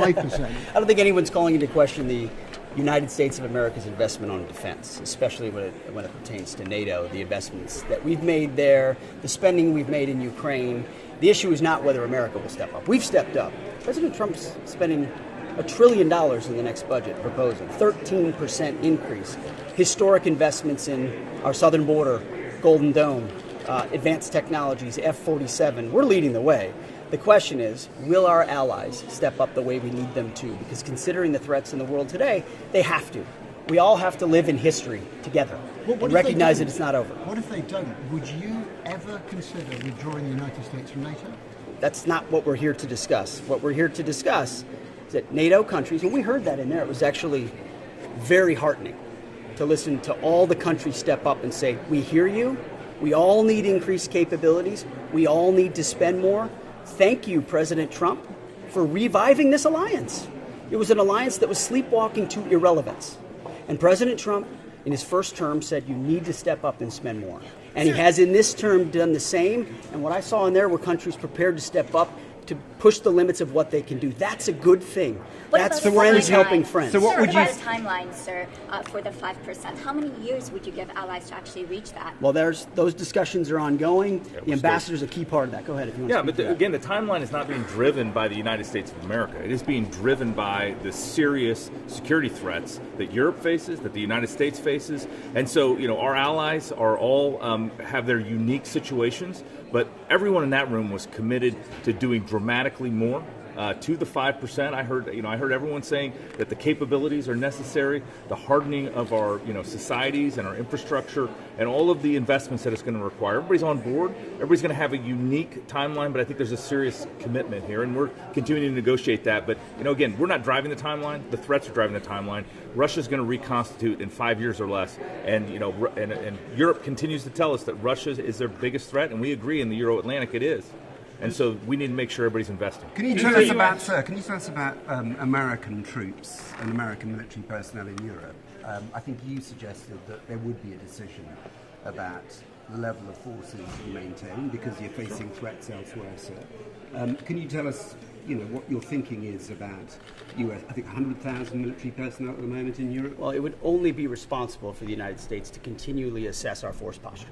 5%. I don't think anyone's calling into question the United States of America's investment on defense, especially when it pertains to NATO, the investments that we've made there, the spending we've made in Ukraine. The issue is not whether America will step up. We've stepped up. President Trump's spending $1 trillion in the next budget proposal, 13% increase, historic investments in our southern border, Golden Dome, advanced technologies, F-47. We're leading the way. The question is, will our allies step up the way we need them to? Because considering the threats in the world today, they have to. We all have to live in history together and recognize that it's not over. What if they don't? Would you ever consider withdrawing the United States from NATO? That's not what we're here to discuss. What we're here to discuss is that NATO countries, and we heard that in there, it was actually very heartening to listen to all the countries step up and say, we hear you, we all need increased capabilities, we all need to spend more. Thank you, President Trump, for reviving this alliance. It was an alliance that was sleepwalking to irrelevance. And President Trump, in his first term, said you need to step up and spend more. And he has in this term done the same. And what I saw in there were countries prepared to step up to push the limits of what they can do. That's a good thing. That's friends helping friends. So what would you... What about a timeline, sir, for the 5%? How many years would you give allies to actually reach that? Well, those discussions are ongoing. The ambassador is a key part of that. Go ahead if you want to speak to that. Again, the timeline is not being driven by the United States of America. It is being driven by the serious security threats that Europe faces, that the United States faces. And so, our allies are all have their unique situations, but everyone in that room was committed to doing dramatically more. To the 5%, I heard everyone saying that the capabilities are necessary, the hardening of our societies and our infrastructure, and all of the investments that it's going to require. Everybody's on board. Everybody's going to have a unique timeline, but I think there's a serious commitment here, and we're continuing to negotiate that. But again, we're not driving the timeline. The threats are driving the timeline. Russia's going to reconstitute in 5 years or less, and and Europe continues to tell us that Russia is their biggest threat, and we agree in the Euro-Atlantic it is. And so we need to make sure everybody's investing. Can you tell us about American troops and American military personnel in Europe? I think you suggested that there would be a decision about the level of forces you maintain because you're facing threats elsewhere, sir. Can you tell us, what your thinking is about US? I think 100,000 military personnel at the moment in Europe. Well, it would only be responsible for the United States to continually assess our force posture,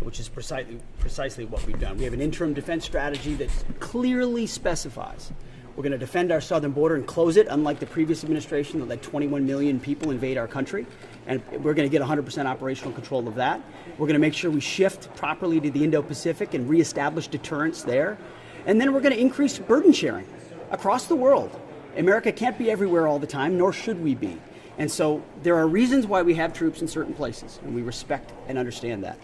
which is precisely what we've done. We have an interim defense strategy that clearly specifies we're going to defend our southern border and close it, unlike the previous administration that let 21 million people invade our country. And we're going to get 100% operational control of that. We're going to make sure we shift properly to the Indo-Pacific and reestablish deterrence there. And then we're going to increase burden sharing across the world. America can't be everywhere all the time, nor should we be. And so there are reasons why we have troops in certain places, and we respect and understand that.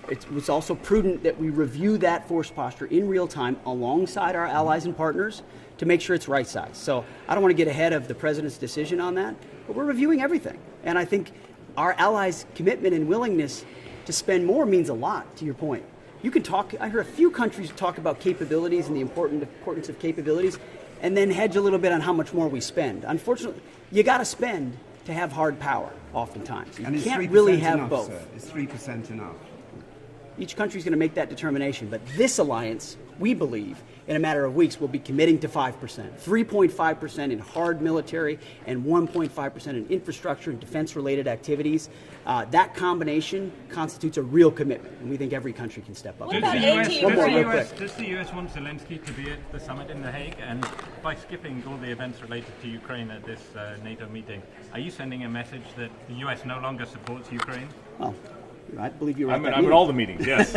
It's also prudent that we review that force posture in real time alongside our allies and partners to make sure it's right size. So I don't want to get ahead of the president's decision on that, but we're reviewing everything. And I think our allies' commitment and willingness to spend more means a lot, to your point. You can talk, I heard a few countries talk about capabilities and the importance of capabilities, and then hedge a little bit on how much more we spend. Unfortunately, you got to spend to have hard power oftentimes. You can't really have both. Sir? Is 3% enough? Each country is going to make that determination. But this alliance, we believe, in a matter of weeks, will be committing to 5%. 3.5% in hard military and 1.5% in infrastructure and defense-related activities. That combination constitutes a real commitment, and we think every country can step up. Does the US want Zelensky to be at the summit in The Hague? And by skipping all the events related to Ukraine at this NATO meeting, are you sending a message that the US no longer supports Ukraine? Well, I believe you're right. I'm at all the meetings, yes.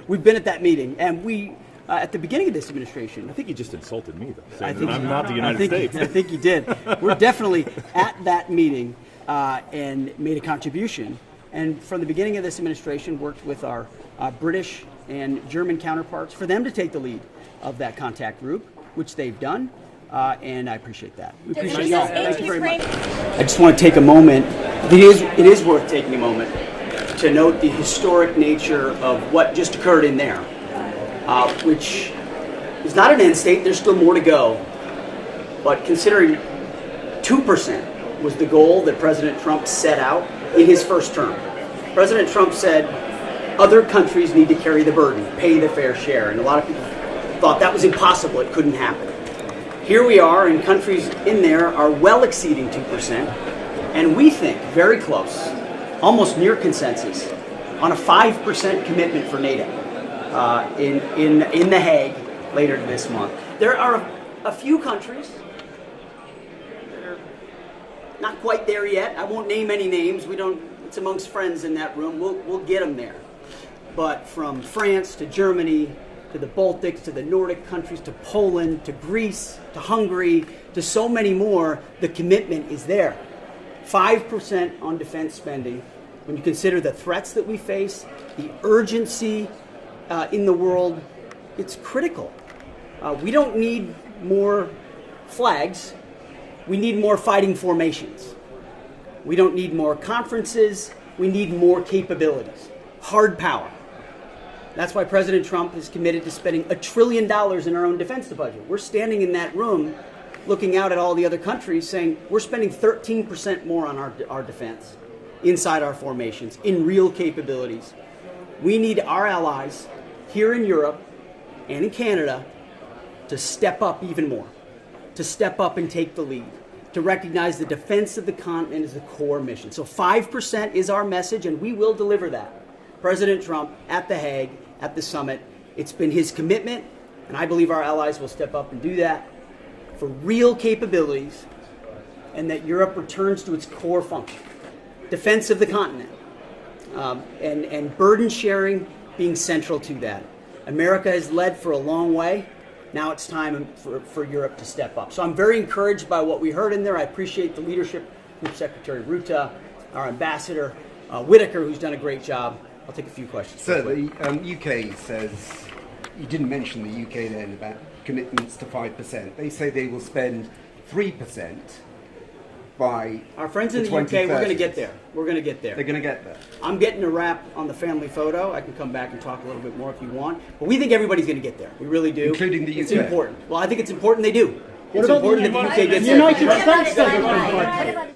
We've been at that meeting, and we, at the beginning of this administration... I think you just insulted me, though, saying that I'm not the United States. I think you did. We're definitely at that meeting and made a contribution. And from the beginning of this administration, worked with our British and German counterparts for them to take the lead of that contact group, which they've done. And I appreciate that. We appreciate y'all. Thank you very much. I just want to take a moment. It is worth taking a moment to note the historic nature of what just occurred in there, which is not an end state. There's still more to go. But considering 2% was the goal that President Trump set out in his first term, President Trump said other countries need to carry the burden, pay the fair share. And a lot of people thought that was impossible. It couldn't happen. Here we are, and countries in there are well exceeding 2%, and we think very close, almost near consensus, on a 5% commitment for NATO in The Hague later this month. There are a few countries that are not quite there yet. I won't name any names. It's amongst friends in that room. We'll get them there. But from France to Germany, to the Baltics, to the Nordic countries, to Poland, to Greece, to Hungary, to so many more, the commitment is there. 5% on defense spending. When you consider the threats that we face, the urgency in the world, it's critical. We don't need more flags. We need more fighting formations. We don't need more conferences. We need more capabilities. Hard power. That's why President Trump is committed to spending $1 trillion in our own defense budget. We're standing in that room looking out at all the other countries saying we're spending 13% more on our defense inside our formations, in real capabilities. We need our allies here in Europe and in Canada to step up even more, to step up and take the lead, to recognize the defense of the continent as the core mission. So 5% is our message, and we will deliver that. President Trump at The Hague, at the summit, it's been his commitment, and I believe our allies will step up and do that for real capabilities, and that Europe returns to its core function, defense of the continent, and burden sharing being central to that. America has led for a long way. Now it's time for Europe to step up. So I'm very encouraged by what we heard in there. I appreciate the leadership from Secretary Rutte, our ambassador, Whitaker, who's done a great job. I'll take a few questions. So the UK says, you didn't mention the UK then about commitments to 5%. They say they will spend 3% by our friends in the UK. We're going to get there. We're going to get there. They're going to get there. I'm getting a wrap on the family photo. I can come back and talk a little bit more if you want. But we think everybody's going to get there. We really do. Including the UK. It's important. Well, I think it's important they do. It's important that the UK gets there. United States doesn't spend 5%.